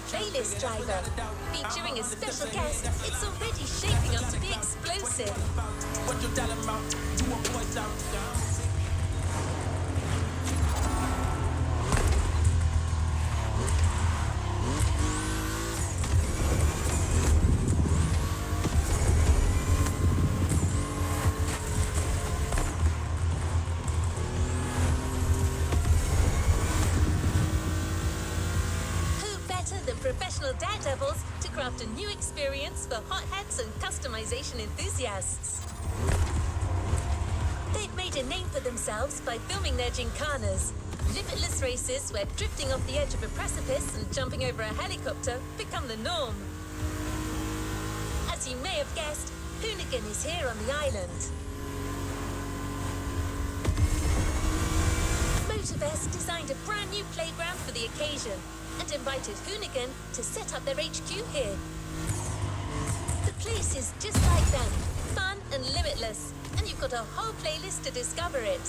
playlist driver. Featuring a special guest, it's already shaping up to be explosive. Professional daredevils to craft a new experience for hotheads and customization enthusiasts. They've made a name for themselves by filming their Gymkhanas, limitless races where drifting off the edge of a precipice and jumping over a helicopter become the norm. As you may have guessed, Hoonigan is here on the island. Motorfest designed a brand new playground for the occasion and invited Hoonigan to set up their HQ here. The place is just like them, fun and limitless, and you've got a whole playlist to discover it.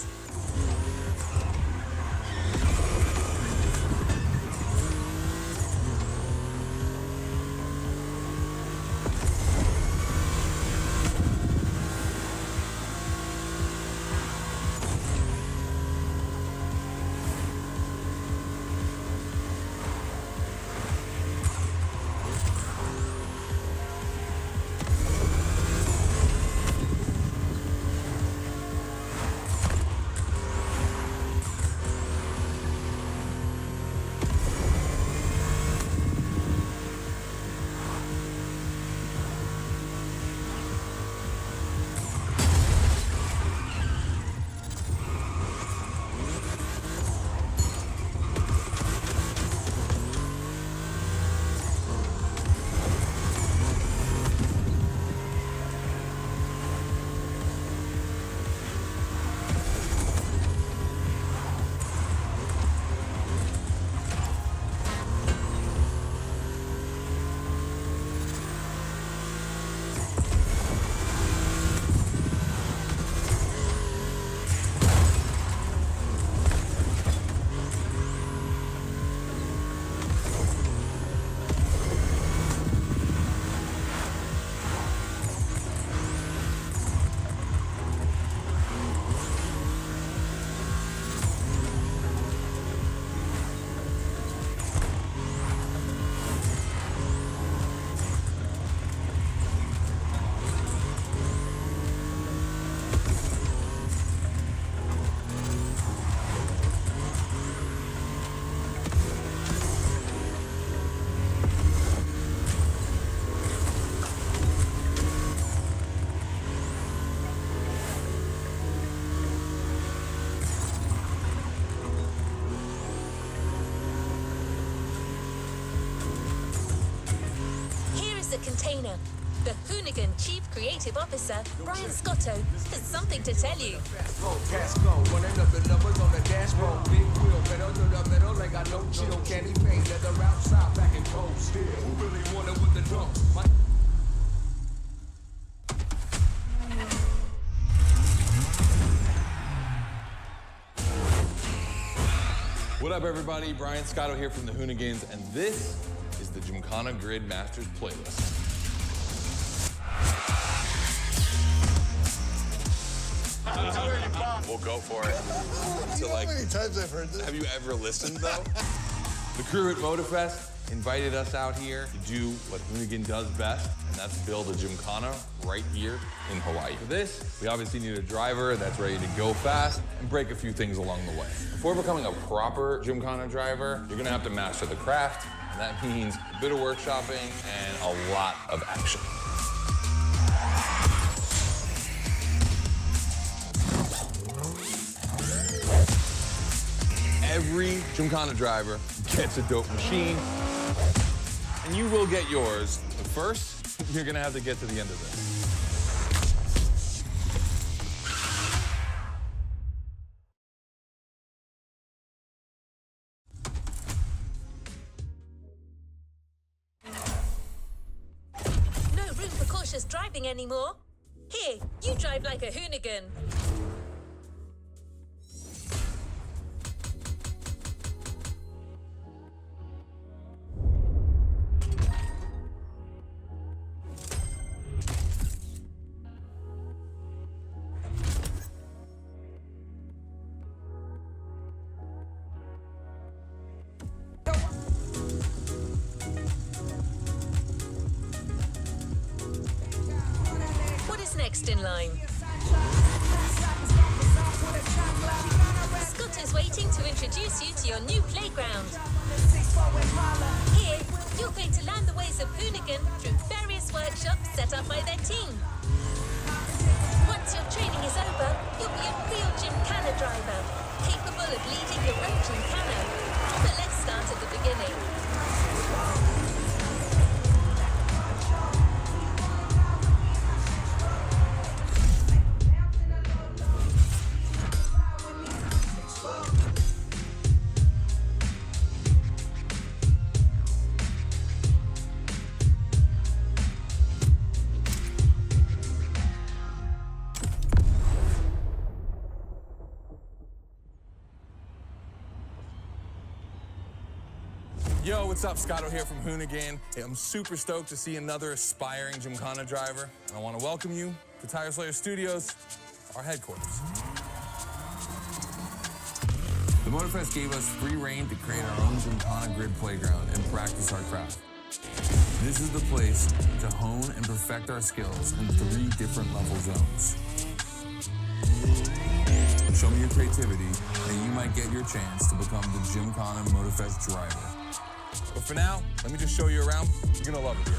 Container. The Hoonigan Chief Creative Officer, Brian Scotto, has something to tell you. Running up the numbers on the dashboard. Big wheel, pedal to the middle, like I know chill. Candy paint, leather outside, back and cold steel. Who really wanted with the drums? What up, everybody? Brian Scotto here from the Hoonigans, and this is the Gymkhana GRID Masters playlist. We'll go for it. So, like, how many times I've heard this? Have you ever listened, though? The crew at Motorfest invited us out here to do what Hoonigan does best, and that's build a Gymkhana right here in Hawaii. For this, we obviously need a driver that's ready to go fast and break a few things along the way. Before becoming a proper Gymkhana driver, you're gonna have to master the craft, and that means a bit of workshopping and a lot of action. Every Gymkhana driver gets a dope machine, and you will get yours. But first, you're gonna have to get to the end of this. No room for cautious driving anymore. Here, you drive like a Hoonigan. next in line. Scotto's waiting to introduce you to your new playground. Here, you're going to learn the ways of Hoonigan through various workshops set up by their team. Once your training is over, you'll be a real Gymkhana driver, capable of leading your own Gymkhana. But let's start at the beginning. Yo, what's up? Scotto here from Hoonigan. Hey, I'm super stoked to see another aspiring Gymkhana driver, and I want to welcome you to Tire Slayer Studios, our headquarters. The Motorfest gave us free reign to create our own Gymkhana GRID playground and practice our craft. This is the place to hone and perfect our skills in 3 different level zones. Show me your creativity, and you might get your chance to become the Gymkhana Motorfest driver. But for now, let me just show you around. You're gonna love it here.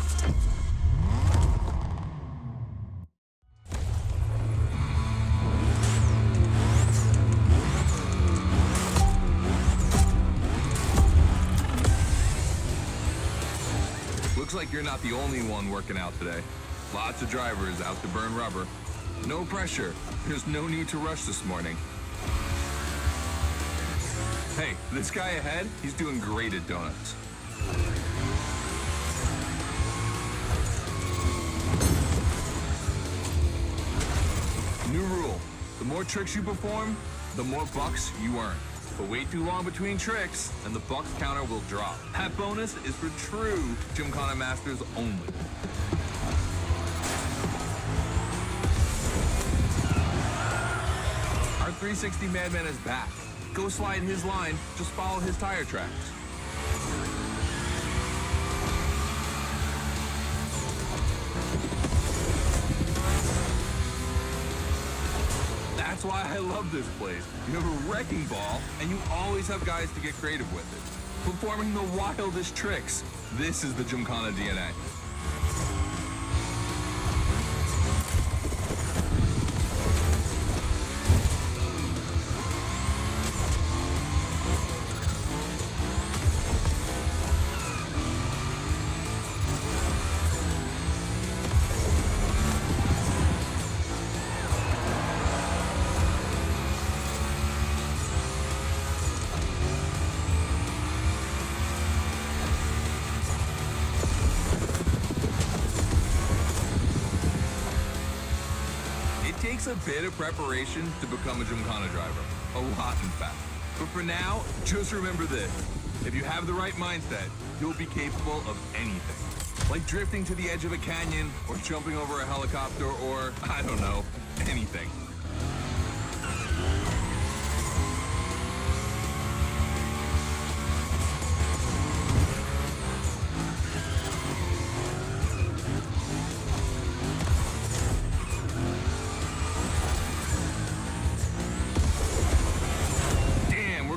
Looks like you're not the only one working out today. Lots of drivers out to burn rubber. No pressure. There's no need to rush this morning. Hey, this guy ahead, he's doing great at donuts. New rule, the more tricks you perform, the more bucks you earn. But wait too long between tricks, and the bucks counter will drop. That bonus is for true Gymkhana Masters only. Our 360 Madman is back. Go slide his line, just follow his tire tracks. That's why I love this place. You have a wrecking ball, and you always have guys to get creative with it. Performing the wildest tricks. This is the Gymkhana DNA. It takes a bit of preparation to become a Gymkhana driver. A lot, in fact. But for now, just remember this. If you have the right mindset, you'll be capable of anything. Like drifting to the edge of a canyon, or jumping over a helicopter, or, I don't know, anything.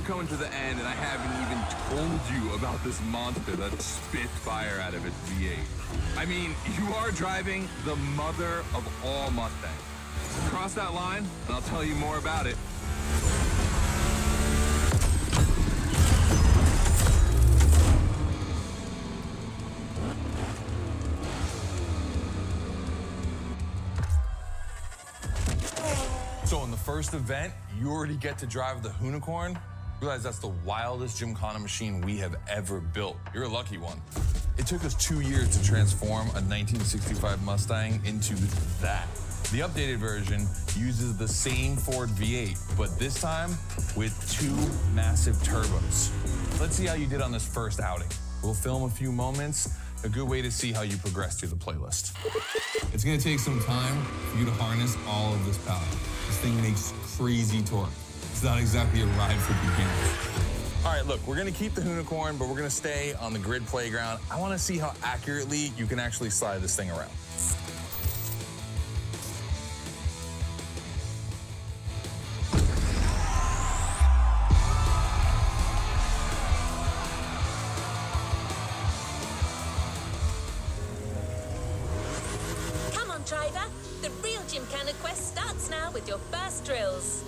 Coming to the end, and I haven't even told you about this monster that spits fire out of its V8. I mean, you are driving the mother of all Mustangs. Cross that line, and I'll tell you more about it. So in the first event, you already get to drive the Hoonigan. Realize that's the wildest Gymkhana machine we have ever built. You're a lucky one. It took us 2 years to transform a 1965 Mustang into that. The updated version uses the same Ford V8, but this time with 2 massive turbos. Let's see how you did on this first outing. We'll film a few moments, a good way to see how you progress through the playlist. It's gonna take some time for you to harness all of this power. This thing makes crazy torque. It's not exactly a ride for beginners. All right, look, we're gonna keep the Hoonigan, but we're gonna stay on the grid playground. I wanna see how accurately you can actually slide this thing around. Motorfest starts now with your first drills.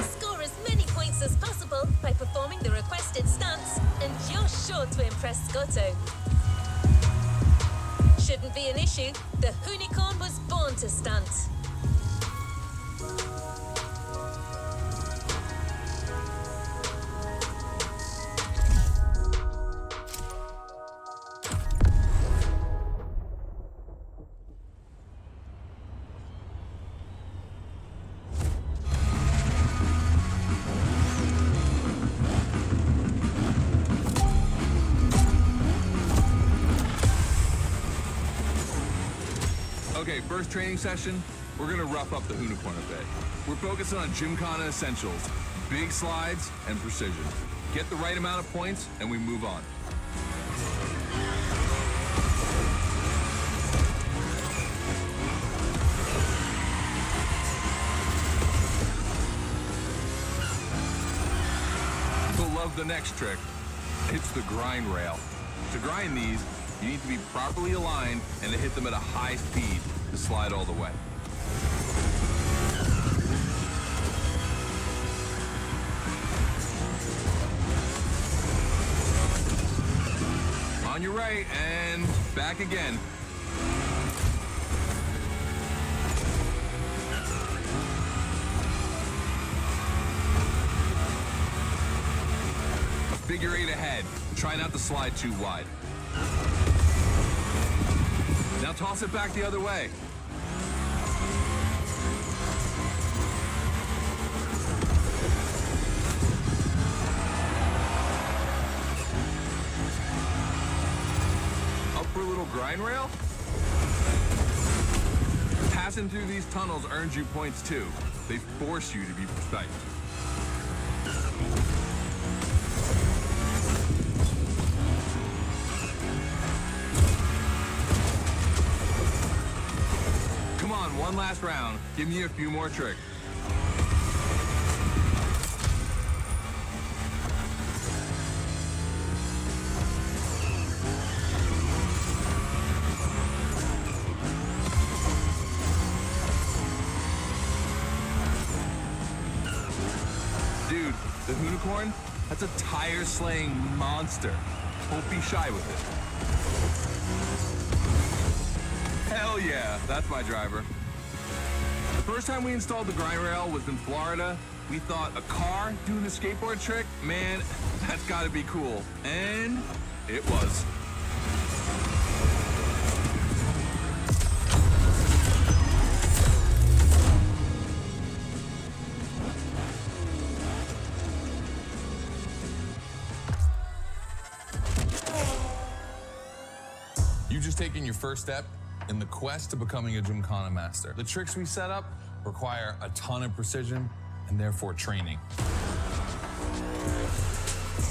Score as many points as possible by performing the requested stunts, and you're sure to impress Scotto. Shouldn't be an issue. The Hoonigan was born to stunt. Okay, first training session, we're gonna rough up the Hoonigan a bit. We're focusing on Gymkhana essentials, big slides and precision. Get the right amount of points and we move on. You'll love the next trick. It's the grind rail. To grind these, you need to be properly aligned and to hit them at a high speed to slide all the way. On your right and back again. A figure eight ahead. Try not to slide too wide. Now toss it back the other way. Up for a little grind rail? Passing through these tunnels earns you points too. They force you to be precise. One last round. Give me a few more tricks. Dude, the Hoonigan, that's a tire-slaying monster. Don't be shy with it. Hell yeah, that's my driver. The first time we installed the grind rail was in Florida. We thought a car doing a skateboard trick, man, that's gotta be cool. And it was. You've just taken your first step in the quest to becoming a Gymkhana master. The tricks we set up require a ton of precision and therefore training.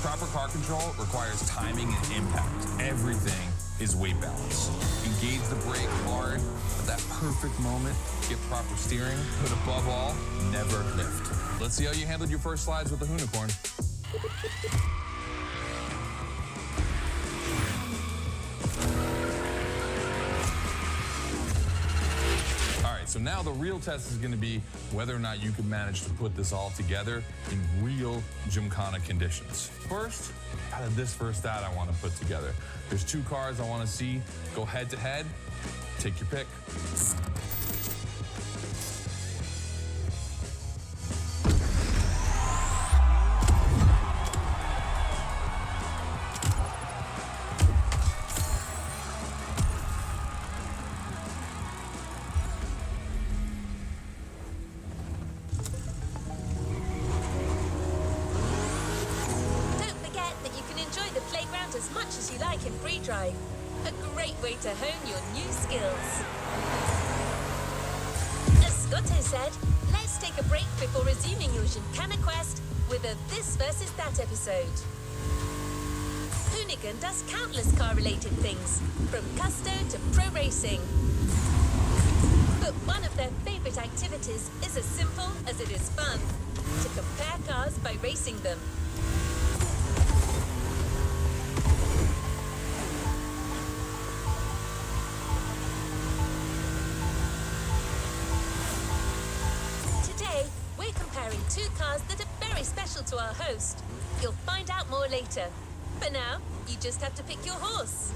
Proper car control requires timing and impact. Everything is weight balance. Engage the brake hard at that perfect moment, get proper steering, but above all, never lift. Let's see how you handled your first slides with the Hoonigan. So now the real test is going to be whether or not you can manage to put this all together in real Gymkhana conditions. First, out of this first stat I want to put together. There's two cars I want to see go head to head. Take your pick. as much as you like in free drive. A great way to hone your new skills. As Scotto said, let's take a break before resuming your Gymkhana quest with a This versus That episode. Hoonigan does countless car-related things, from custo to pro racing. But one of their favorite activities is as simple as it is fun, to compare cars by racing them. showing two cars that are very special to our host. You'll find out more later. For now, you just have to pick your horse.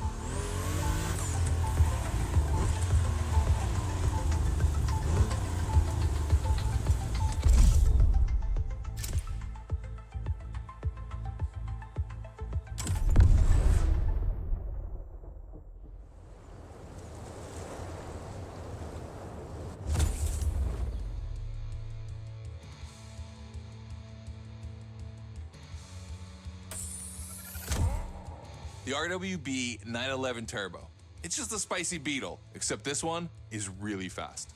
The RWB 911 Turbo. It's just a spicy Beetle, except this one is really fast.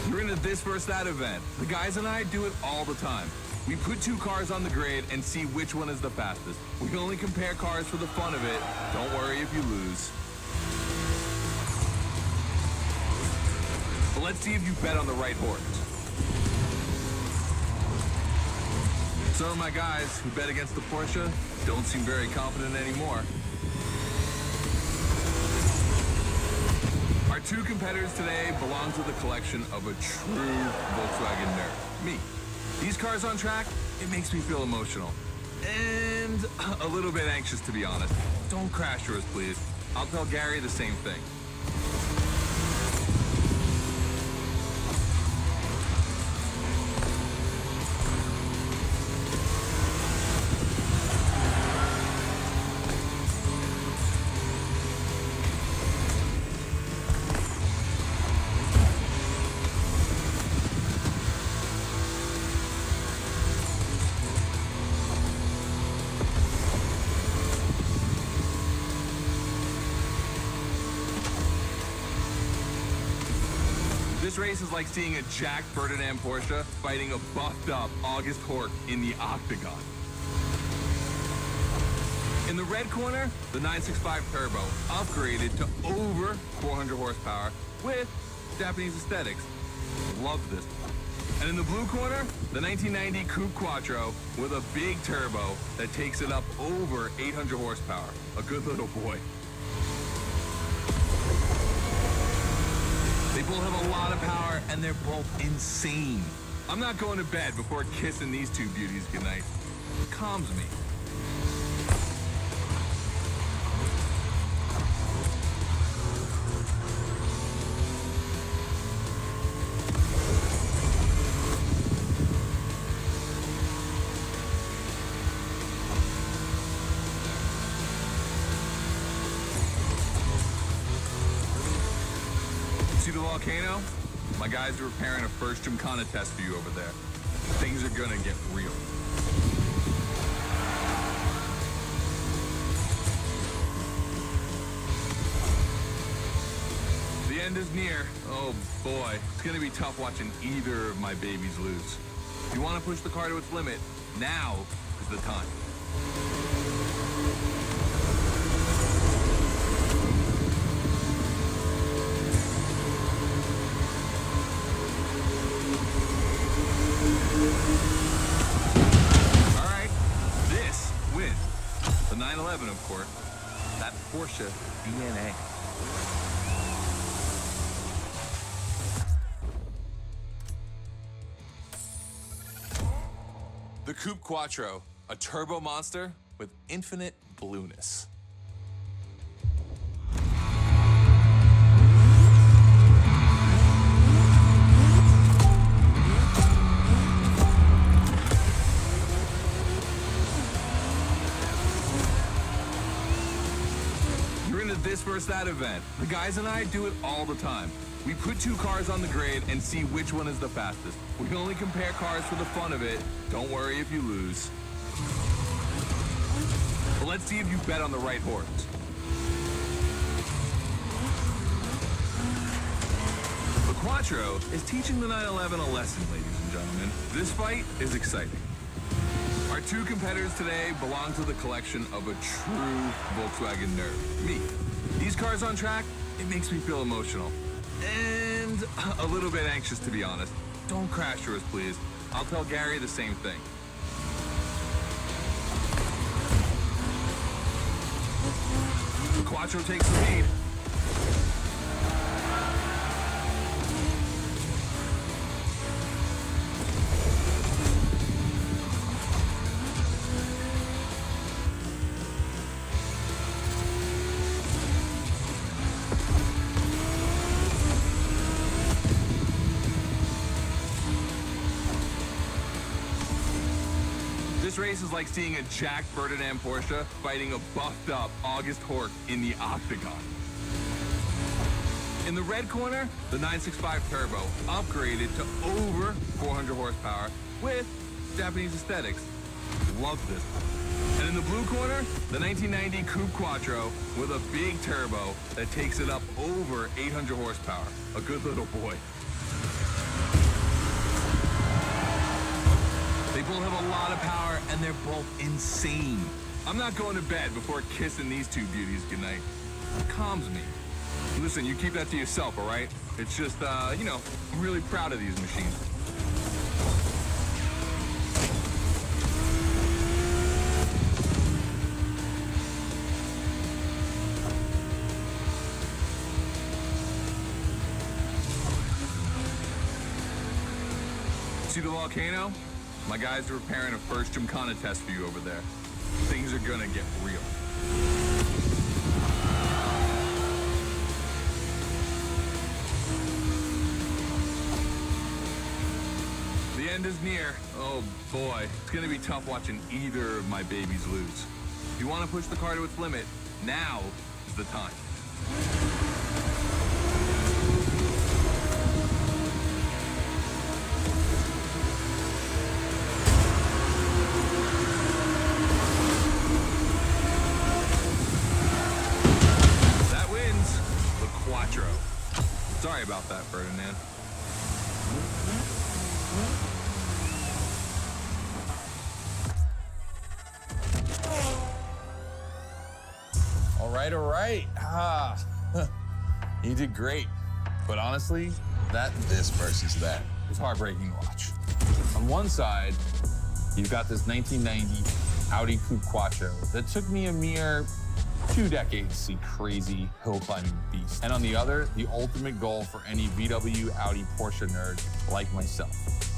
You're into this versus that event. The guys and I do it all the time. We put two cars on the grid and see which one is the fastest. We can only compare cars for the fun of it. Don't worry if you lose. But let's see if you bet on the right horse. Some of my guys who bet against the Porsche don't seem very confident anymore. Our two competitors today belong to the collection of a true Volkswagen nerd, me. These cars on track, it makes me feel emotional. And a little bit anxious, to be honest. Don't crash yours, please. I'll tell Gary the same thing. This race is like seeing a Jack Ferdinand Porsche fighting a buffed-up August Hork in the octagon. In the red corner, the 965 Turbo, upgraded to over 400 horsepower with Japanese aesthetics. Love this. And in the blue corner, the 1990 Coupe Quattro with a big turbo that takes it up over 800 horsepower. A good little boy. They both have a lot of power, and they're both insane. I'm not going to bed before kissing these two beauties goodnight. It calms me. See the Volkhana? My guys are preparing a first Gymkhana test for you over there. Things are gonna get real. The end is near. Oh boy, it's gonna be tough watching either of my babies lose. If you want to push the car to its limit, now is the time. All right, this wins. The 911, of course. That Porsche DNA. The Coupe Quattro, a turbo monster with infinite blueness. You're into this versus that event. The guys and I do it all the time. We put two cars on the grid and see which one is the fastest. We can only compare cars for the fun of it. Don't worry if you lose. But let's see if you bet on the right horse. The Quattro is teaching the 911 a lesson, ladies and gentlemen. This fight is exciting. Our two competitors today belong to the collection of a true Volkswagen nerd, me. These cars on track, it makes me feel emotional. And a little bit anxious, to be honest. Don't crash yours, please. I'll tell Gary the same thing. The Quattro takes the lead. This race is like seeing a Jack Ferdinand Porsche fighting a buffed-up August Hork in the octagon. In the red corner, the 965 Turbo, upgraded to over 400 horsepower with Japanese aesthetics. Love this one. And in the blue corner, the 1990 Coupe Quattro with a big turbo that takes it up over 800 horsepower. A good little boy. They both have a lot of power, and they're both insane. I'm not going to bed before kissing these two beauties goodnight. It calms me. Listen, you keep that to yourself, all right? It's just, you know, I'm really proud of these machines. See the Volkhana? My guys are preparing a first Gymkhana test for you over there. Things are gonna get real. The end is near. Oh boy, it's gonna be tough watching either of my babies lose. If you wanna push the car to its limit, now is the time. Sorry about that, Ferdinand. All right. You did great. But honestly, this versus that was heartbreaking to watch. On one side, you've got this 1990 Audi Coupe Quattro that took me a mere 2 decades to see crazy hill climbing beast. And on the other, the ultimate goal for any VW, Audi, Porsche nerd like myself.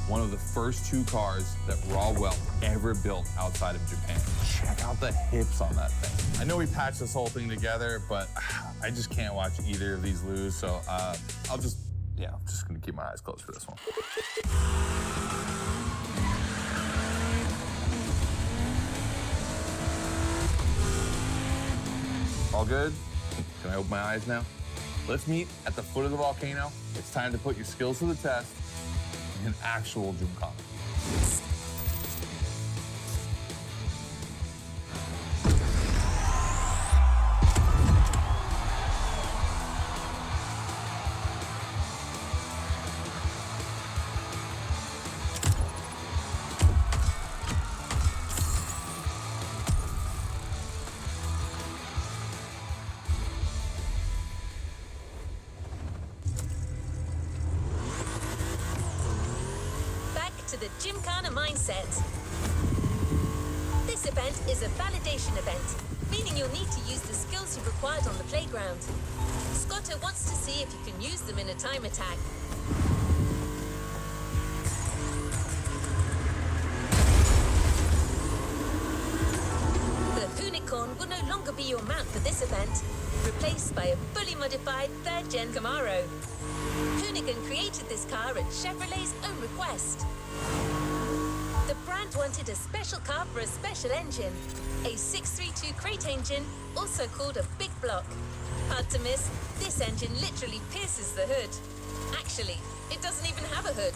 One of the first 2 cars that Rawwell ever built outside of Japan. Check out the hips on that thing. I know we patched this whole thing together, but I just can't watch either of these lose. So I'm just gonna keep my eyes closed for this one. All good? Can I open my eyes now? Let's meet at the foot of the volcano. It's time to put your skills to the test in an actual Gymkhana. To the Gymkhana mindset. This event is a validation event, meaning you'll need to use the skills you've acquired on the playground. Scotto wants to see if you can use them in a time attack. The Hoonigan will no longer be your mount for this event, replaced by a fully modified 3rd-gen Camaro. Hoonigan created this car at Chevrolet's own request. The brand wanted a special car for a special engine, a 632 crate engine, also called a big block. Hard to miss, this engine literally pierces the hood. Actually, it doesn't even have a hood.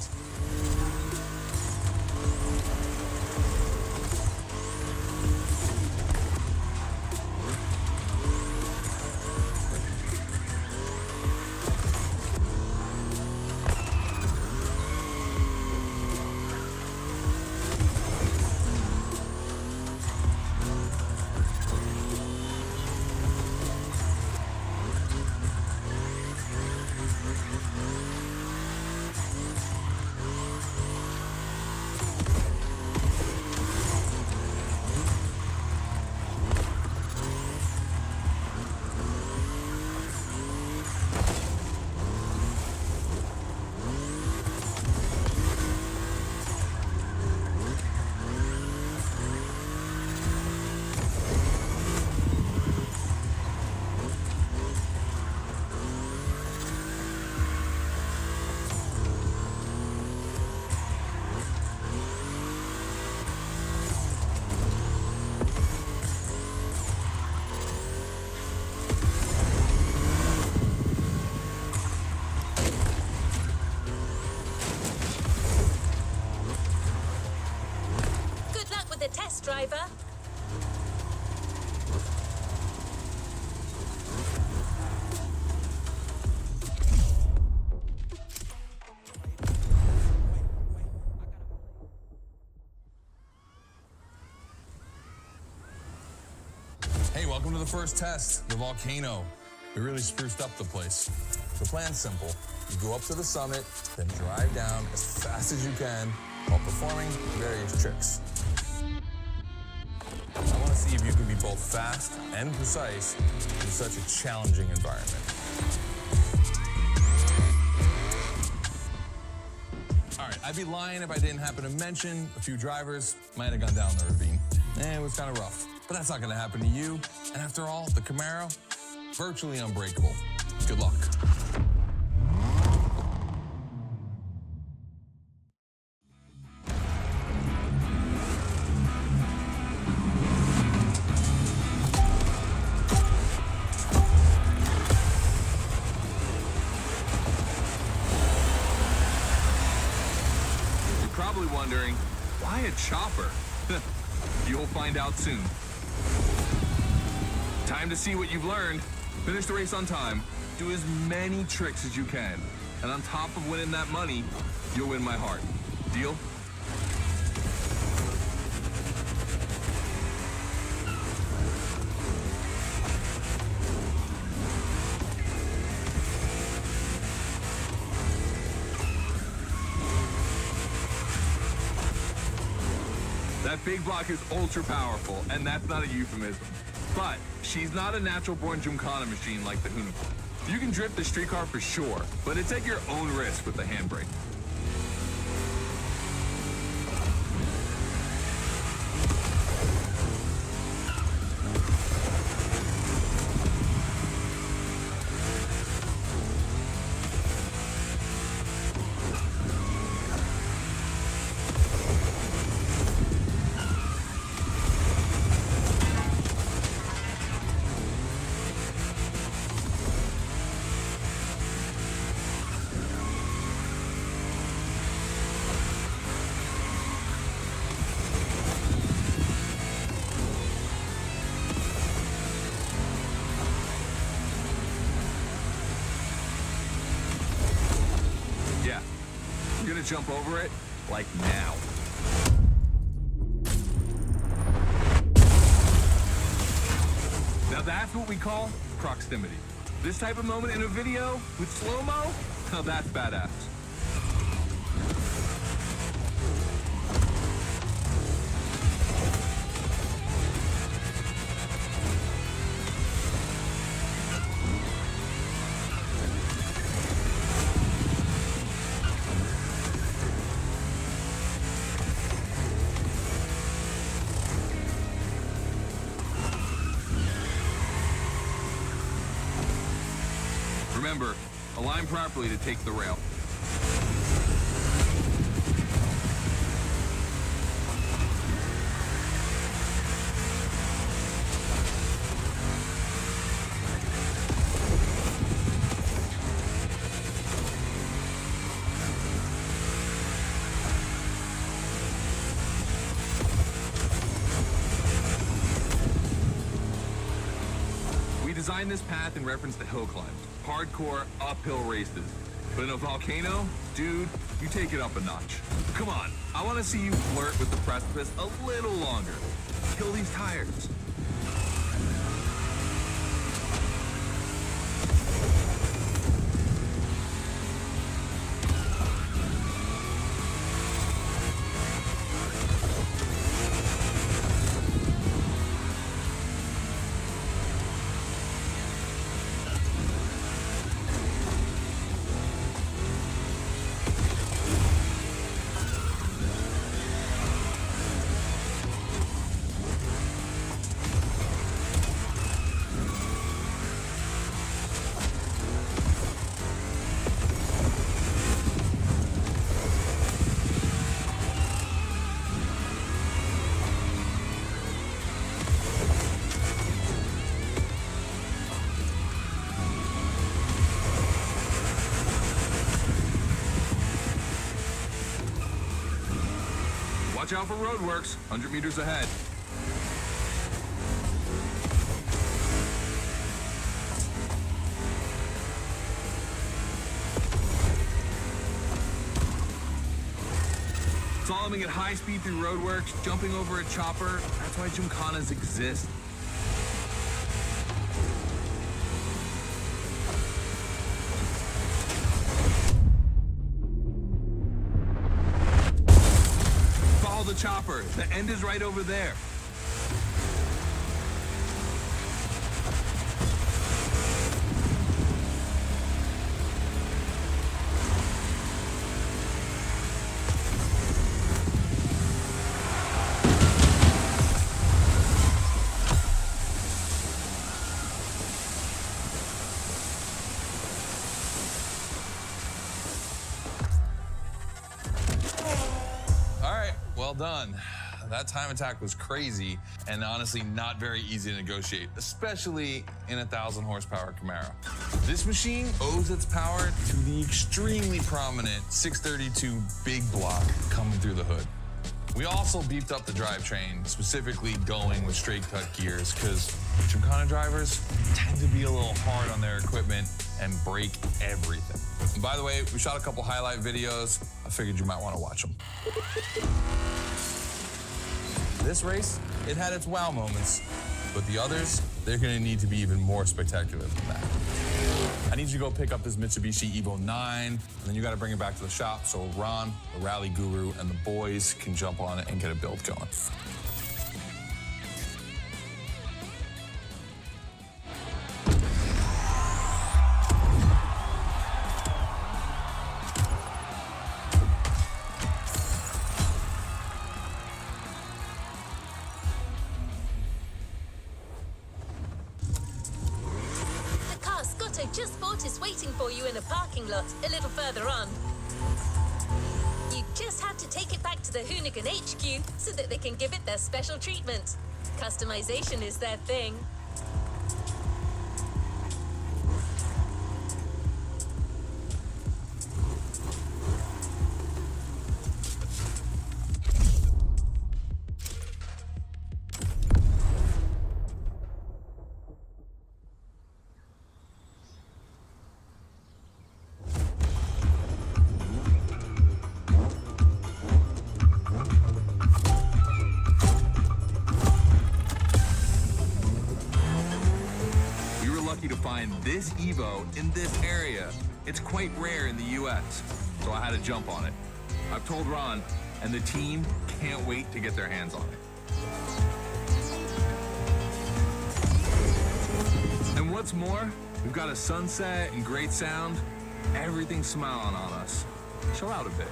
Welcome to the first test, the Volkhana. We really spruced up the place. The plan's simple. You go up to the summit, then drive down as fast as you can while performing various tricks. I want to see if you can be both fast and precise in such a challenging environment. All right, I'd be lying if I didn't happen to mention a few drivers might have gone down the ravine. It was kind of rough, but that's not going to happen to you. And after all, the Camaro, virtually unbreakable. Good luck. You're probably wondering, why a chopper? You'll find out soon. Time to see what you've learned. Finish the race on time. Do as many tricks as you can. And on top of winning that money, you'll win my heart. Deal? That big block is ultra powerful, and that's not a euphemism. But she's not a natural-born Gymkhana machine like the Hoonigan. You can drift the street car for sure, but it's at your own risk with the handbrake. Yeah, you're gonna jump over it, like now. Now that's what we call proximity. This type of moment in a video with slow-mo, now that's badass. Remember, align properly to take the rail. We designed this path in reference to hill climbs. Hardcore uphill races. But in a Volkhana, dude, you take it up a notch. Come on, I want to see you flirt with the precipice a little longer. Kill these tires. Watch out for roadworks, 100 meters ahead. Slaloming at high speed through roadworks, jumping over a chopper, that's why Gymkhanas exist. chopper. The end is right over there. Well done. That time attack was crazy and honestly not very easy to negotiate, especially in a 1,000 horsepower Camaro. This machine owes its power to the extremely prominent 632 big block coming through the hood. We also beefed up the drivetrain, specifically going with straight cut gears, because Gymkhana drivers tend to be a little hard on their equipment and break everything. And by the way, we shot a couple highlight videos. I figured you might want to watch them. This race, it had its wow moments, but the others, they're gonna need to be even more spectacular than that. I need you to go pick up this Mitsubishi Evo 9, and then you gotta bring it back to the shop so Ron, the rally guru, and the boys can jump on it and get a build going. Scotto just bought is waiting for you in a parking lot a little further on. You just have to take it back to the Hoonigan HQ so that they can give it their special treatment. Customization is their thing. To find this Evo in this area. It's quite rare in the US, so I had to jump on it. I've told Ron, and the team can't wait to get their hands on it. And what's more, we've got a sunset and great sound. Everything's smiling on us. Chill out a bit.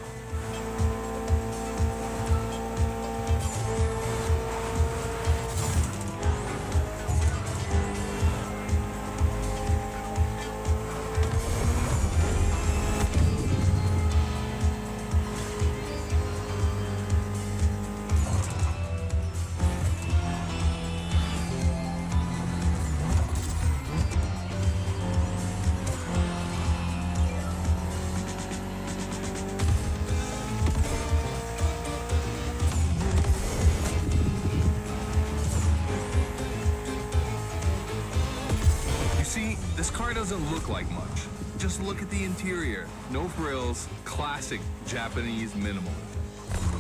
This car doesn't look like much. Just look at the interior. No frills, classic Japanese minimal.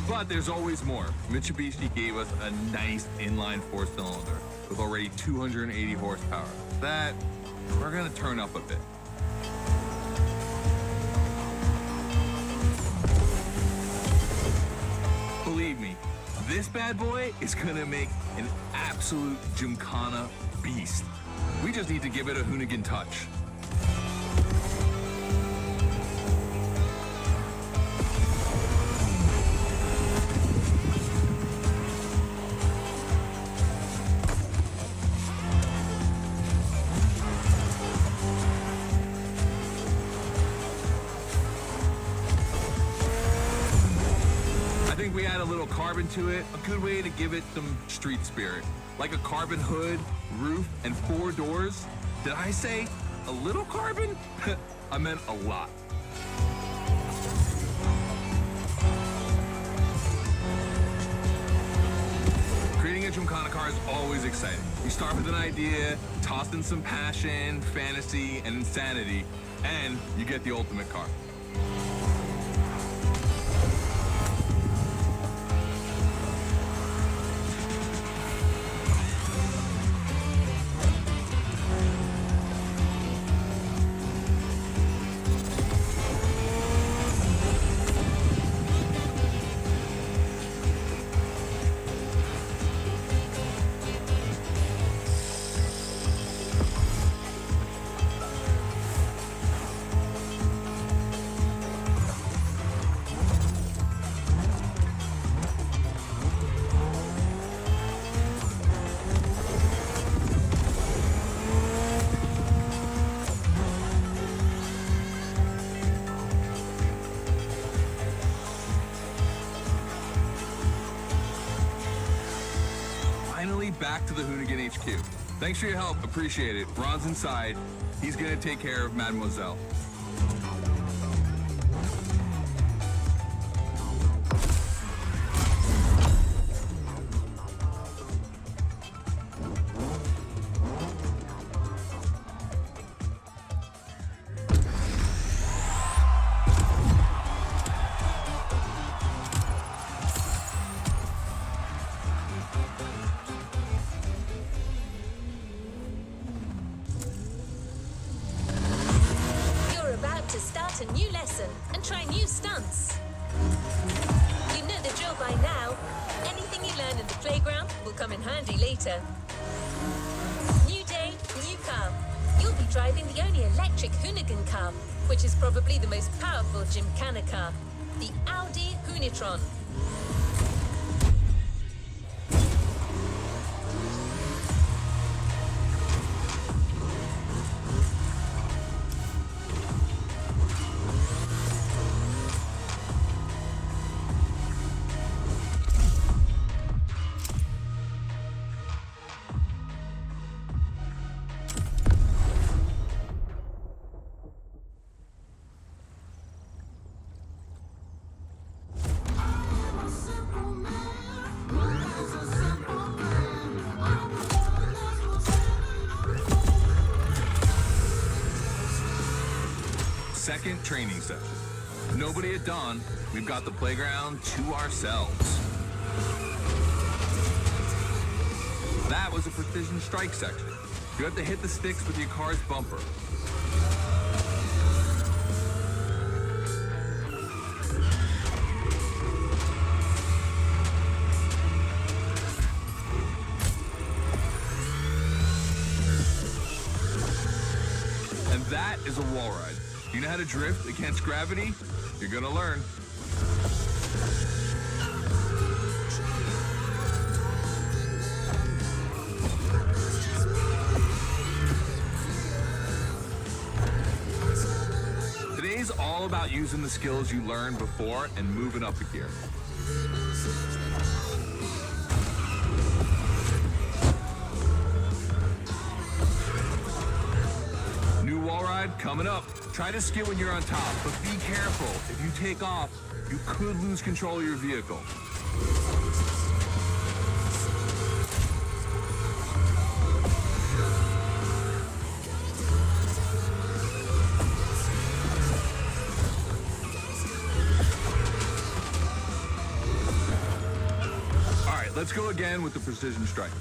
But there's always more. Mitsubishi gave us a nice inline four-cylinder with already 280 horsepower. That we're gonna turn up a bit. Believe me, this bad boy is gonna make an absolute Gymkhana beast. We just need to give it a Hoonigan touch. I think we add a little carbon to it, a good way to give it some street spirit. Like a carbon hood, roof, and 4 doors. Did I say a little carbon? I meant a lot. Creating a Gymkhana car is always exciting. You start with an idea, toss in some passion, fantasy, and insanity, and you get the ultimate car. back to the Hoonigan HQ. Thanks for your help, appreciate it. Ron's inside. He's gonna take care of Mademoiselle. To start a new lesson and try new stunts. You know the drill by now. Anything you learn in the playground will come in handy later. New day, new car. You'll be driving the only electric Hoonigan car, which is probably the most powerful Gymkhana car, the Audi Hoonitron. Second training session. Nobody at dawn. We've got the playground to ourselves. That was a precision strike section. You have to hit the sticks with your car's bumper. And that is a wall ride. You know how to drift against gravity? You're gonna learn. Today's all about using the skills you learned before and moving up a gear. New wall ride coming up. Try to skid when you're on top, but be careful. If you take off, you could lose control of your vehicle. All right, let's go again with the precision strike.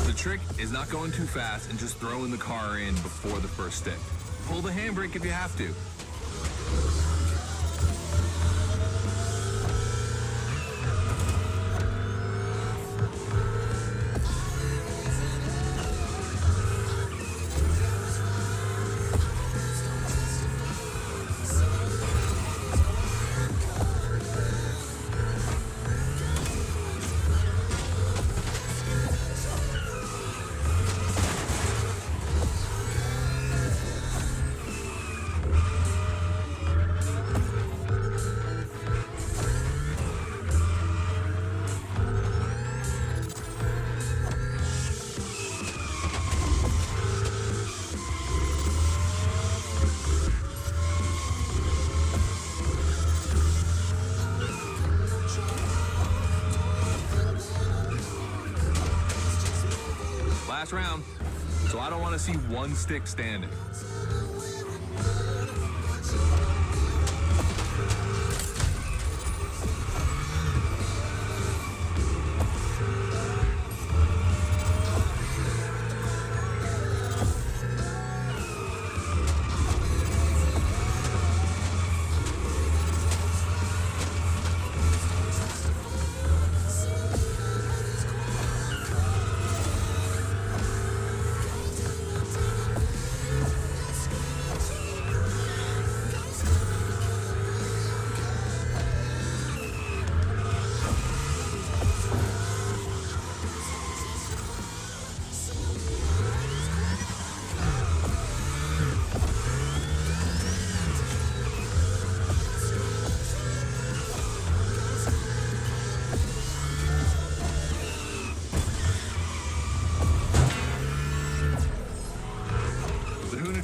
The trick is not going too fast and just throwing the car in before the first stick. Pull the handbrake if you have to. Last round, so I don't want to see one stick standing.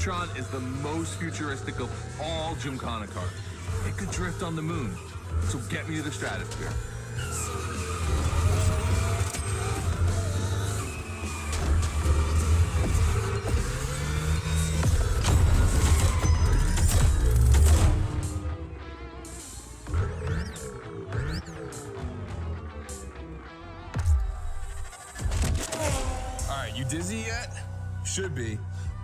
Hoonatron is the most futuristic of all Gymkhana cars. It could drift on the moon, so get me to the stratosphere. You dizzy yet? Should be.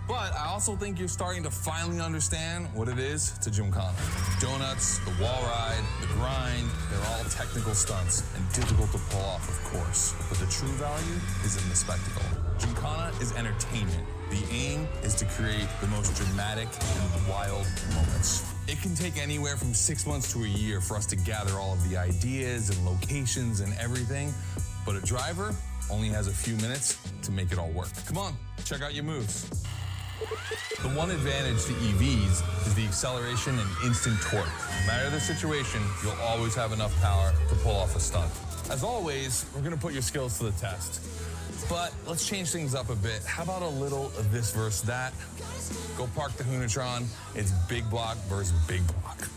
But I also think you're starting to finally understand what it is to Gymkhana. Donuts, the wall ride, the grind, they're all technical stunts and difficult to pull off, of course. But the true value is in the spectacle. Gymkhana is entertainment. The aim is to create the most dramatic and wild moments. It can take anywhere from 6 months to a year for us to gather all of the ideas and locations and everything, but a driver only has a few minutes to make it all work. Come on, check out your moves. The one advantage to EVs is the acceleration and instant torque. No matter the situation, you'll always have enough power to pull off a stunt. As always, we're gonna put your skills to the test. But let's change things up a bit. How about a little of this versus that? Go park the Hoonatron. It's big block versus big block.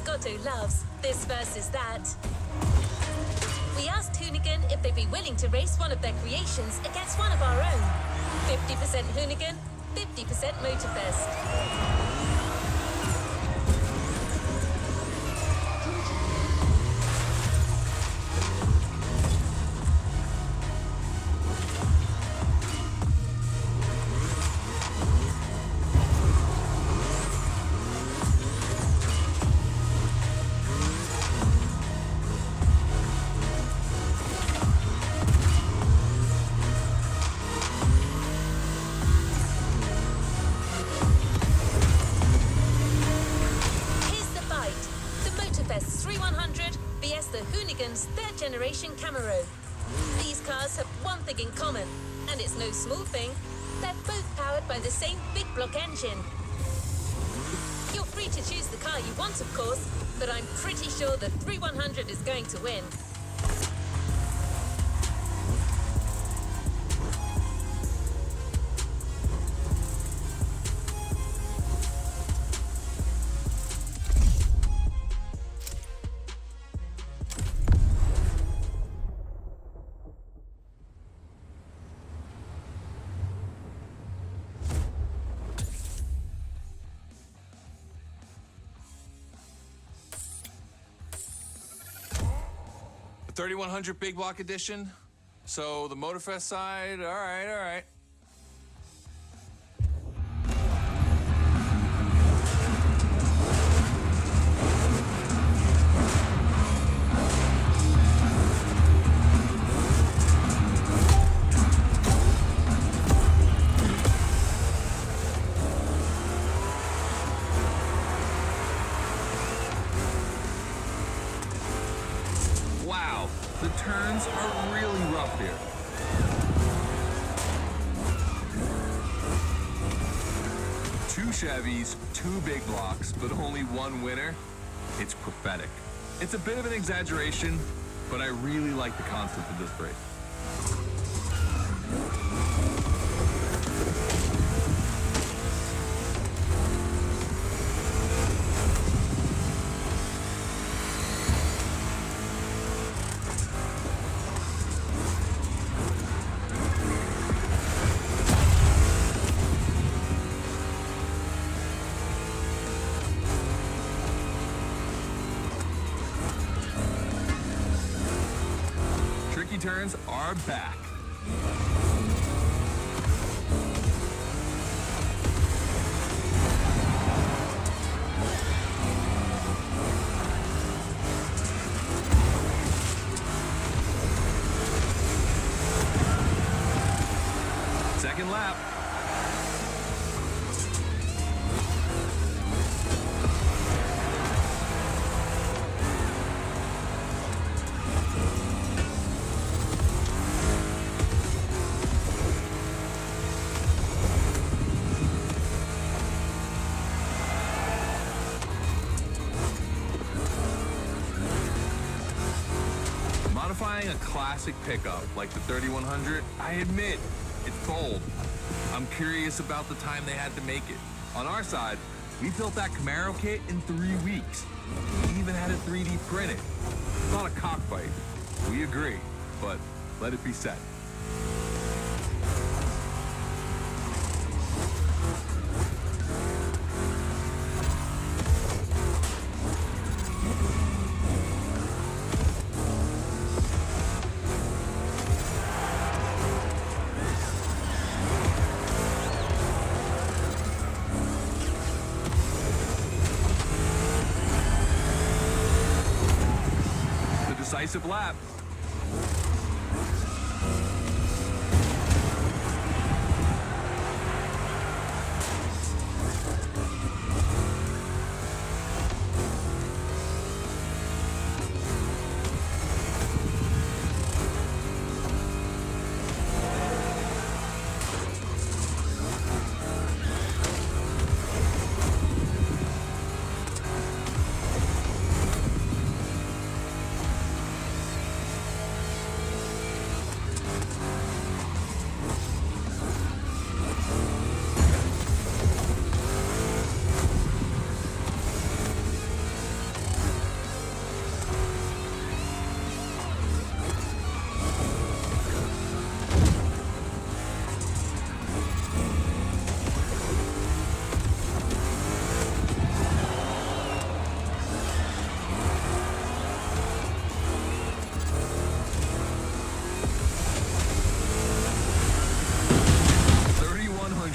Scotto loves this versus that. We asked Hoonigan if they'd be willing to race one of their creations against one of our own. 50% Hoonigan, 50% Motorfest. The Hoonigan's third-generation Camaro. These cars have one thing in common, and it's no small thing. They're both powered by the same big block engine. You're free to choose the car you want, of course, but I'm pretty sure the 3100 is going to win. The 3100 big block edition. So the Motorfest side, all right. Wow, the turns are really rough here. Two Chevys, two big blocks, but only one winner. It's prophetic. It's a bit of an exaggeration, but I really like the concept of this race. Tricky turns are back. lap. Modifying a classic pickup like the 3100, I admit, it's bold. I'm curious about the time they had to make it. On our side, we built that Camaro kit in 3 weeks. We even had it 3D printed. It's not a cockfight. We agree, but let it be said. Decisive lap.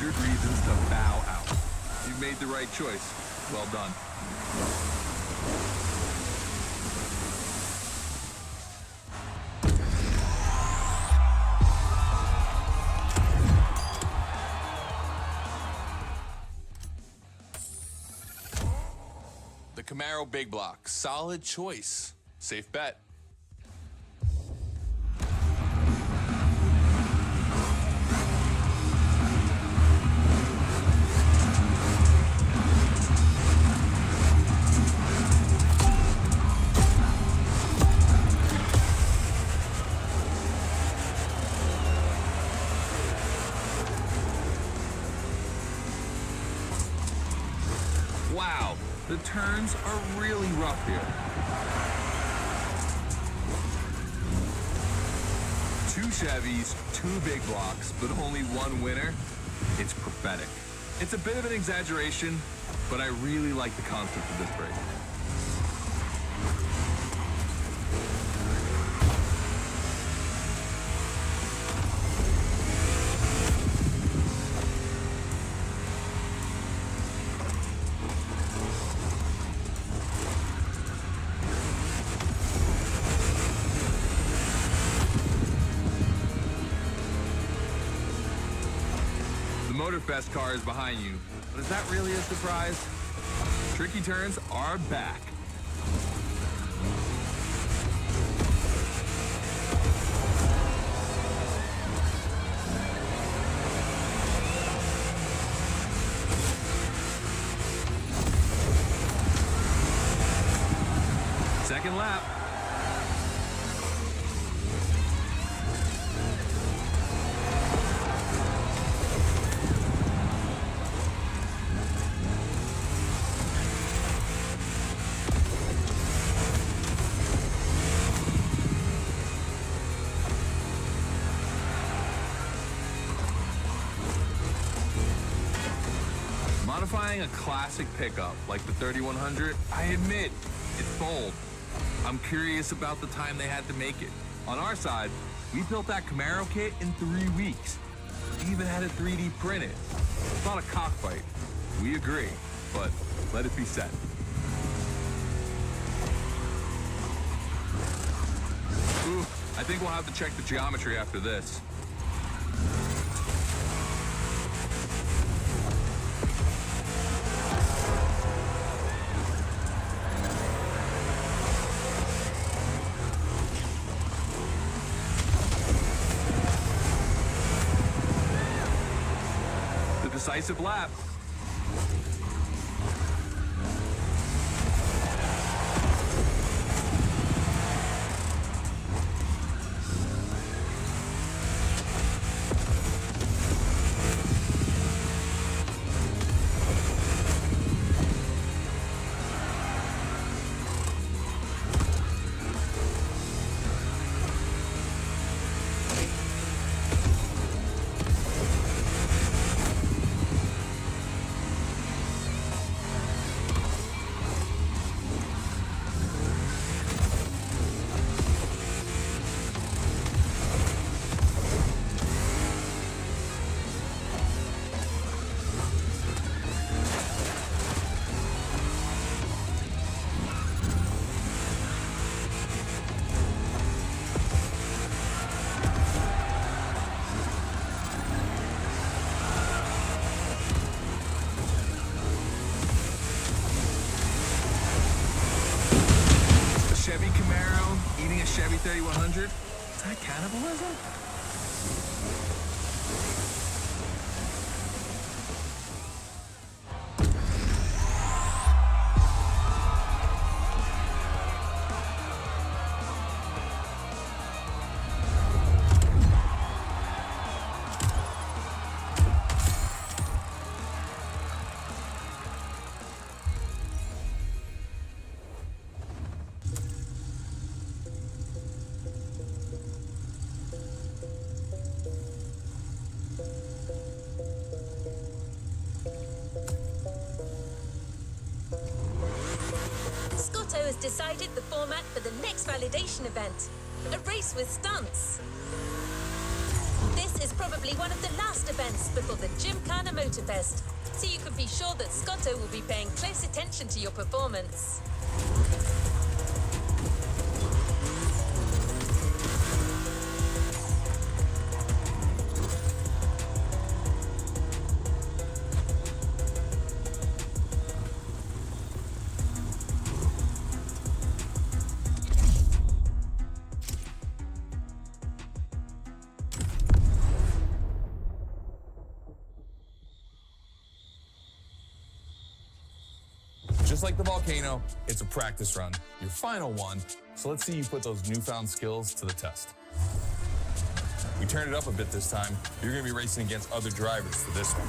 Reasons to bow out. You made the right choice. Well done. The Camaro Big Block. Solid choice. Safe bet. Wow, the turns are really rough here. 2 Chevys, 2 big blocks, but only 1 winner. It's prophetic. It's a bit of an exaggeration, but I really like the concept of this break. The Motorfest car is behind you, but is that really a surprise? Tricky turns are back. Second lap. Modifying a classic pickup like the 3100, I admit, it's bold. I'm curious about the time they had to make it. On our side, we built that Camaro kit in 3 weeks. We even had it 3D printed. It's not a cockfight. We agree, but let it be said. Ooh, I think we'll have to check the geometry after this. decisive lap. Chevy Camaro eating a Chevy 3100? Is that cannibalism? Scotto has decided the format for the next validation event, a race with stunts. This is probably one of the last events before the Gymkhana Motorfest, so you can be sure that Scotto will be paying close attention to your performance. Just like the Volkhana, it's a practice run, your final one, so let's see you put those newfound skills to the test. We turned it up a bit this time. You're gonna be racing against other drivers for this one.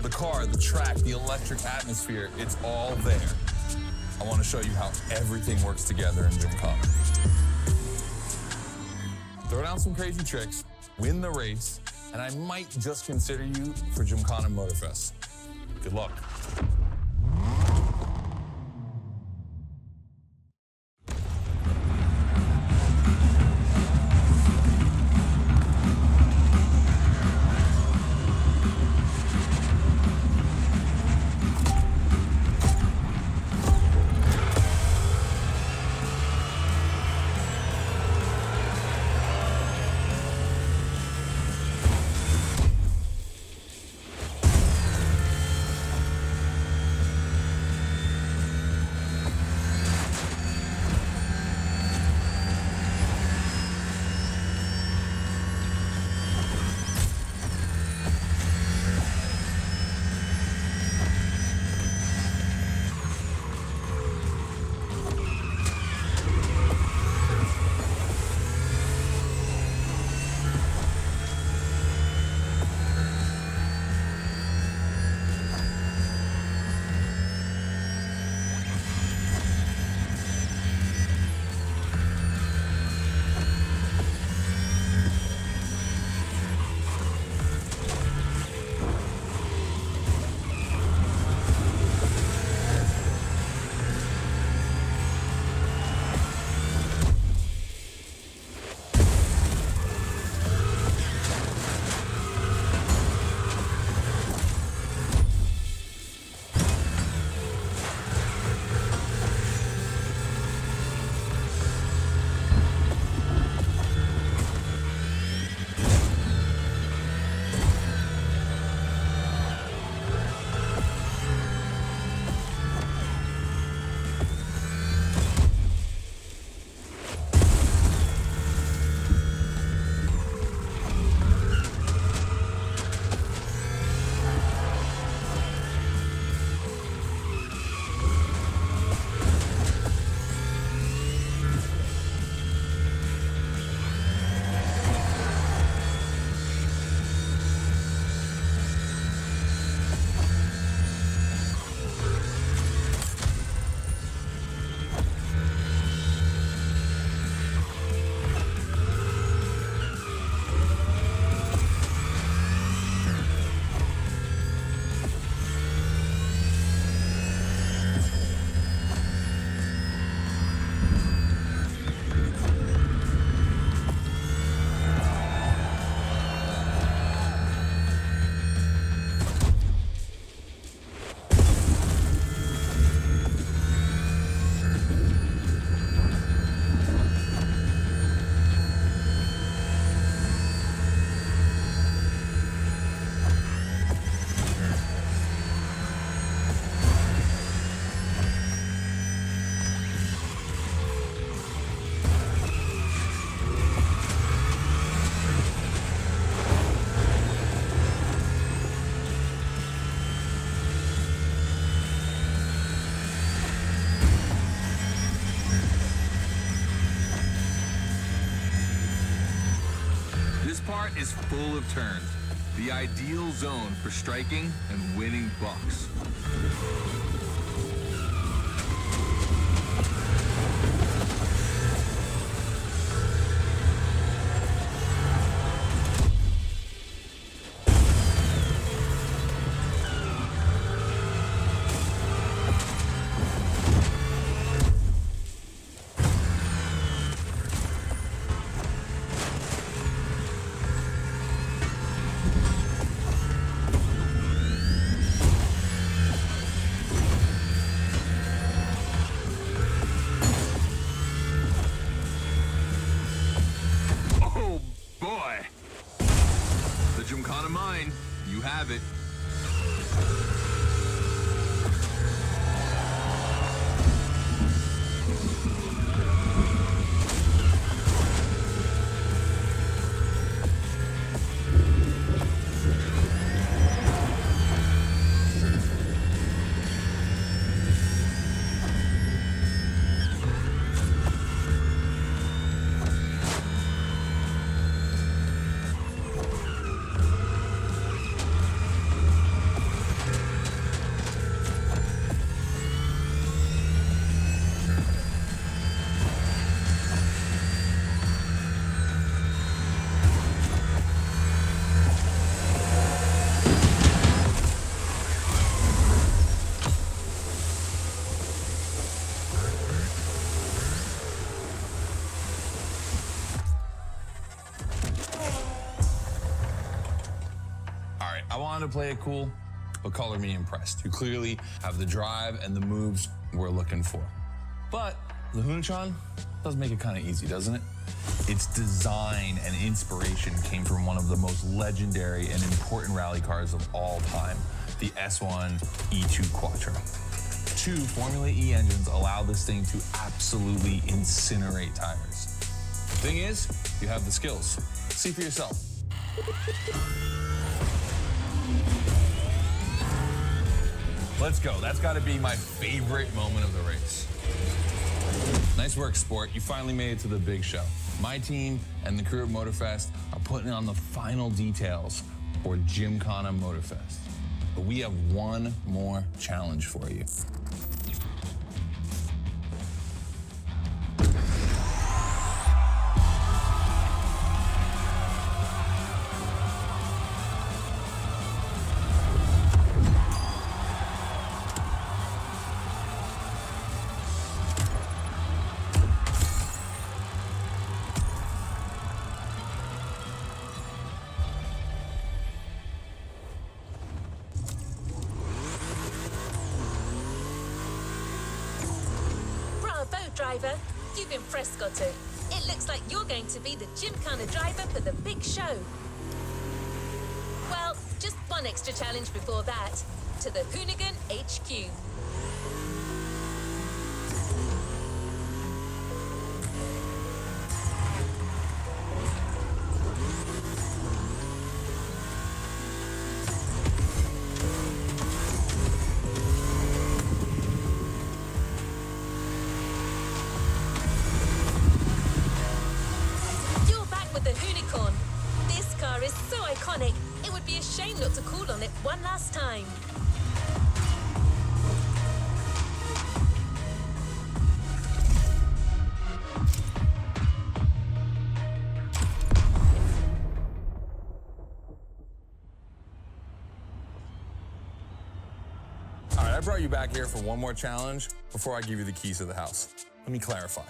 The car, the track, the electric atmosphere, it's all there. I wanna show you how everything works together in Gymkhana. Throw down some crazy tricks, win the race, and I might just consider you for Gymkhana Motorfest. Good luck. part is full of turns. The ideal zone for striking and winning bucks. Gymkhana mine, you have it. I wanted to play it cool, but color me impressed. You clearly have the drive and the moves we're looking for. But the Hoonigan does make it kind of easy, doesn't it? Its design and inspiration came from one of the most legendary and important rally cars of all time, the S1 E2 Quattro. 2 Formula E engines allow this thing to absolutely incinerate tires. Thing is, you have the skills. See for yourself. Let's go. That's got to be my favorite moment of the race. Nice work, sport. You finally made it to the big show. My team and the crew at Motorfest are putting on the final details for Gymkhana Motorfest. But we have one more challenge for you. Driver, you've impressed Scotto. It looks like you're going to be the Gymkhana driver for the big show. Well, just one extra challenge before that, to the Hoonigan HQ. It would be a shame not to call on it one last time. All right, I brought you back here for one more challenge before I give you the keys to the house. Let me clarify.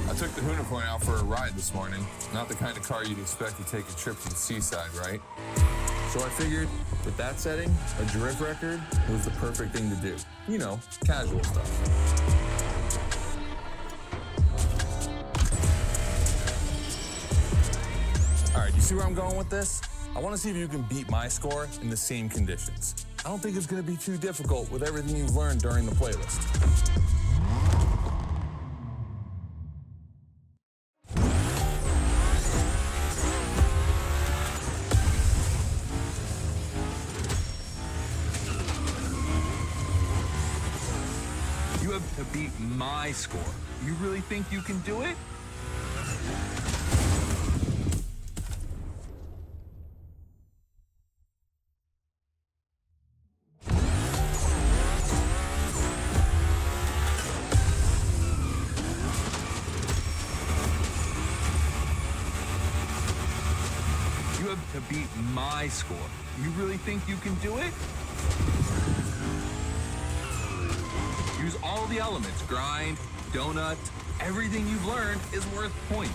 I took the Hoonigan out for a ride this morning. Not the kind of car you'd expect to take a trip to the seaside, right? So I figured, with that setting, a drift record was the perfect thing to do. You know, casual stuff. All right, you see where I'm going with this? I want to see if you can beat my score in the same conditions. I don't think it's going to be too difficult with everything you've learned during the playlist. You have to beat my score. You really think you can do it? to beat my score. You really think you can do it? Use all the elements, grind, donut, everything you've learned is worth points.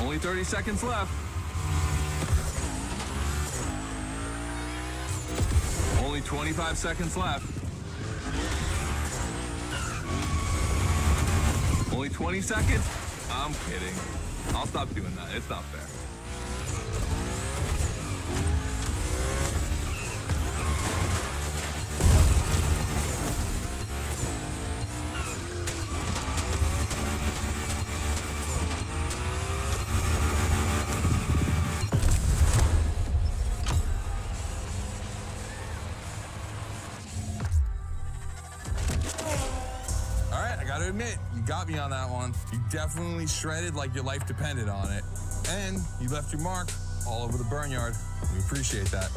Only 30 seconds left. Only 25 seconds left. Only 20 seconds? I'm kidding. I'll stop doing that. It's not fair. Gotta admit, you got me on that one. You definitely shredded like your life depended on it. And you left your mark all over the Burnyard. We appreciate that.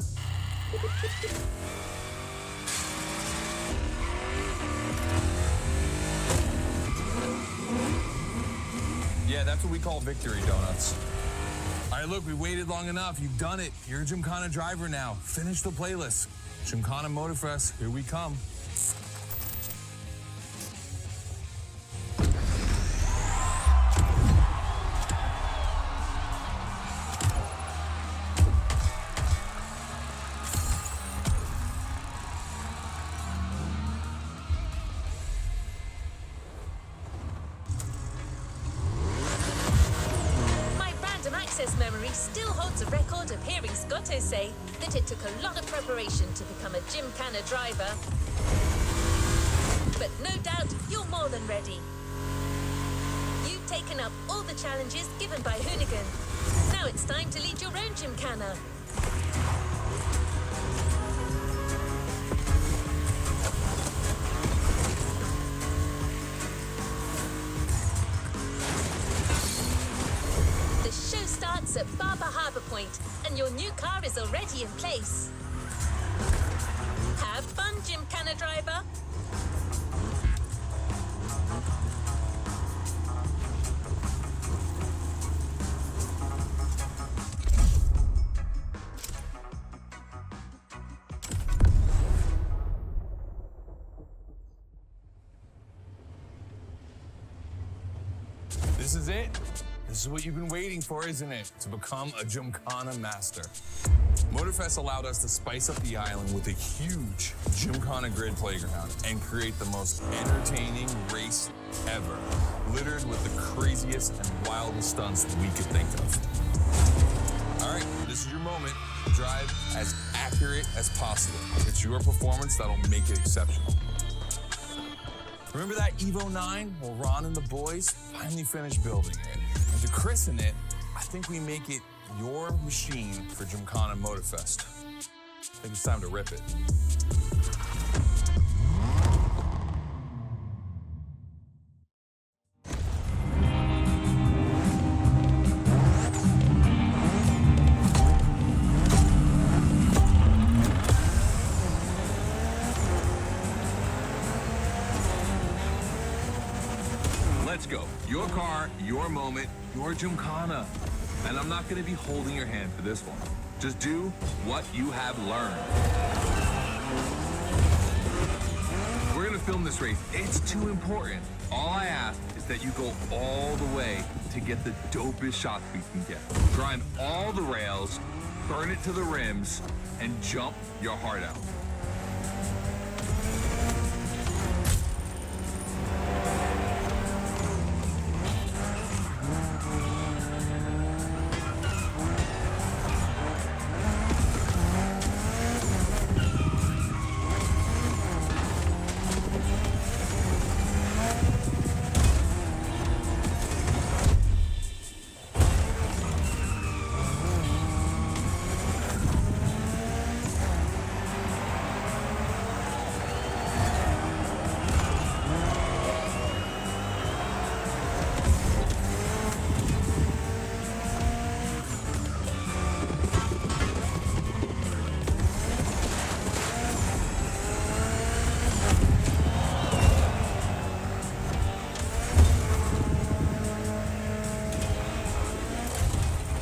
Yeah, that's what we call victory donuts. All right, look, we waited long enough. You've done it. You're a Gymkhana driver now. Finish the playlist. Gymkhana Motorfest, here we come. Memory still holds a record of hearing Scotto say that it took a lot of preparation to become a Gymkhana driver. but no doubt you're more than ready. You've taken up all the challenges given by Hoonigan. Now it's time to lead your own Gymkhana. The show starts at Barber Harbour Point, and your new car is already in place. Have fun, Gymkhana driver. This is it. This is what you've been waiting for, isn't it? To become a Gymkhana master. Motorfest allowed us to spice up the island with a huge Gymkhana GRID playground and create the most entertaining race ever, littered with the craziest and wildest stunts we could think of. All right, this is your moment. Drive as accurate as possible. It's your performance that'll make it exceptional. Remember that Evo 9? Well, Ron and the boys finally finished building it. And to christen it, I think we make it your machine for Gymkhana Motorfest. I think it's time to rip it. Let's go. Your car, your moment, your Gymkhana. And I'm not going to be holding your hand for this one. Just do what you have learned. We're going to film this race. It's too important. All I ask is that you go all the way to get the dopest shots we can get. Grind all the rails, burn it to the rims, and jump your heart out.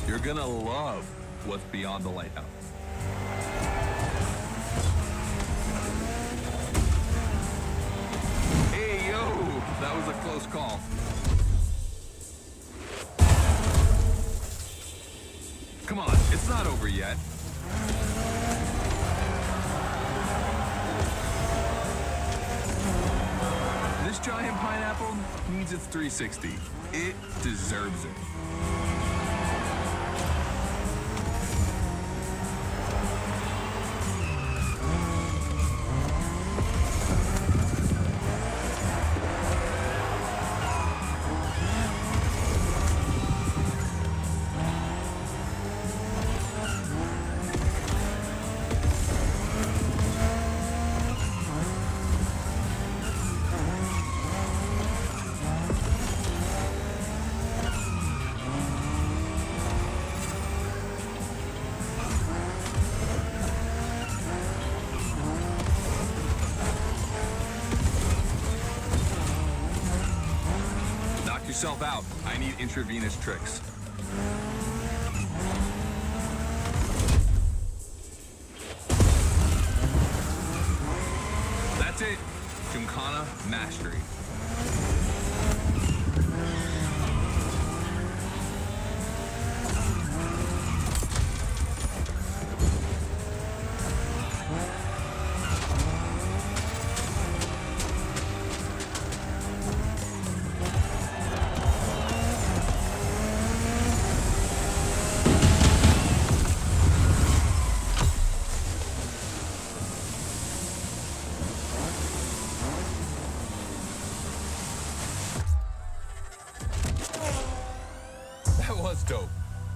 You're gonna love what's beyond the lighthouse. Hey, yo, that was a close call. Come on, it's not over yet. This giant pineapple needs its 360. It deserves it. Yourself out. I need intravenous tricks. That's it. Gymkhana mastery.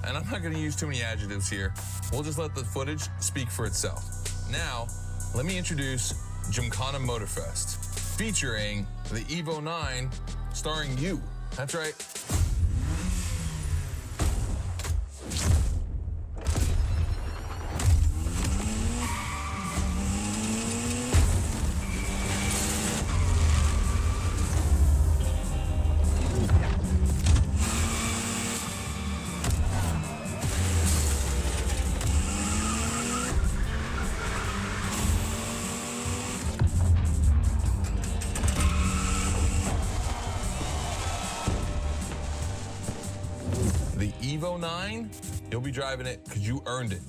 and I'm not gonna use too many adjectives here. We'll just let the footage speak for itself. Now, let me introduce Gymkhana Motorfest, featuring the Evo 9, starring you. That's right. The Evo 9, you'll be driving it because you earned it.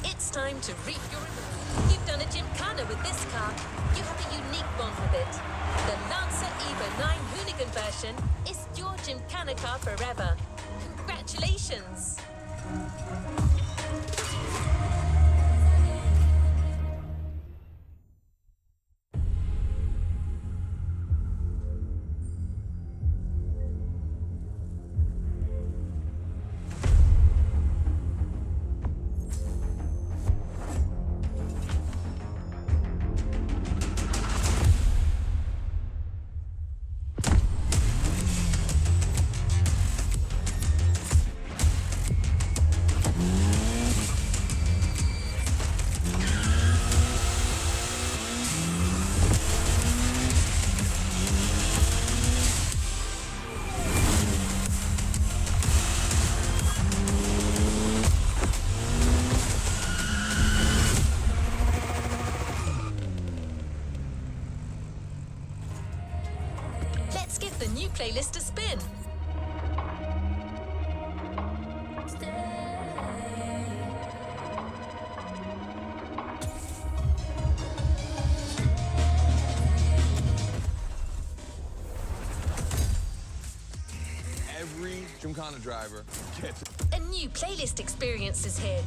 It's time to reap your reward. You've done a Gymkhana with this car. You have a unique bond with it. The Lancer Evo 9 Hoonigan version is your Gymkhana car forever. Congratulations! Let's give the new playlist a spin. Every Gymkhana driver gets A new playlist experience is here.